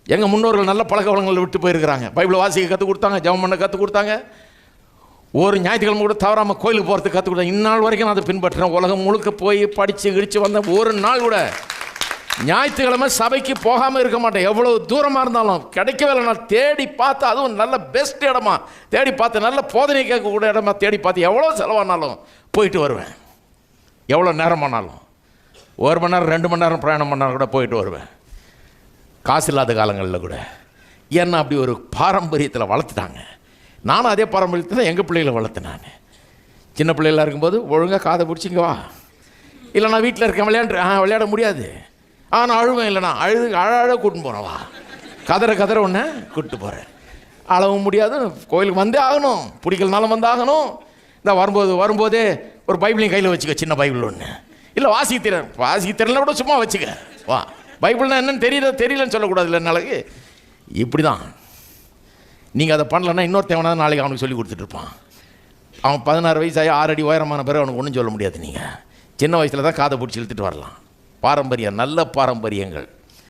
எங்கள் முன்னோர்கள் நல்ல பழக்க வளங்களை விட்டு போயிருக்கிறாங்க. பைபிளை வாசிக்க கற்றுக் கொடுத்தாங்க, ஜெபம் பண்ண கற்றுக் கொடுத்தாங்க. ஒரு ஞாயிற்றுக்கிழமை கூட தவறாமல் கோயிலுக்கு போகிறதுக்கு கற்றுக் கொடுத்தாங்க. இந்நாள் வரைக்கும் நான் அதை பின்பற்றுறேன். உலகம் முழுக்க போய் படித்து கிடிச்சு வந்த ஒரு நாள் கூட ஞாயிற்றுக்கிழமை சபைக்கு போகாமல் இருக்க மாட்டேன். எவ்வளோ தூரமாக இருந்தாலும் கிடைக்கவே இல்லை. நான் தேடி பார்த்து, அதுவும் நல்ல பெஸ்ட் இடமா தேடி பார்த்து, நல்ல போதனை கேட்கக்கூடிய இடமா தேடி பார்த்து, எவ்வளோ செலவானாலும் போயிட்டு வருவேன். எவ்வளோ நேரமானாலும் 1 மணி நேரம் 2 மணி நேரம் பிரயாணம் பண்ணாலும் கூட போயிட்டு வருவேன். காசு இல்லாத காலங்களில் கூட. ஏன்னா அப்படி ஒரு பாரம்பரியத்தில் வளர்த்துட்டாங்க. நானும் அதே பாரம்பரியத்தில் தான் எங்கள் பிள்ளைகளை வளர்த்தேன். நான் சின்ன பிள்ளைகளாக இருக்கும்போது ஒழுங்காக காதை பிடிச்சிங்க வா, இல்லை நான் வீட்டில் இருக்கேன் விளையாட முடியாது, நான் அழுவேன், இல்லை நான் அழ கூட்டின்னு போகிறேன், வா கதற ஒன்று கூப்பிட்டு போகிறேன். அழவும் முடியாது, கோயிலுக்கு வந்தே ஆகணும், பிடிக்கலனாலும் வந்து ஆகணும். இந்த வரும்போதே ஒரு பைபிளையும் கையில் வச்சுக்க, சின்ன பைபிள் ஒன்று, இல்லை வாசிக்க தெரியல கூட சும்மா வச்சுக்க, வா பைபிள்னா என்னன்னு தெரியலன்னு சொல்லக்கூடாது. இல்லை நாளைக்கு இப்படி தான். நீங்கள் அதை பண்ணலன்னா இன்னொருத்தவனாவது நாளைக்கு அவனுக்கு சொல்லி கொடுத்துட்ருப்பான். அவன் 16 வயசாகி 6 அடி உயரமான பிறகு அவனுக்கு ஒன்றும் சொல்ல முடியாது. நீங்கள் சின்ன வயசில் தான் காதை பிடிச்சி இழுத்துட்டு வரலாம். பாரம்பரியம், நல்ல பாரம்பரியங்கள்.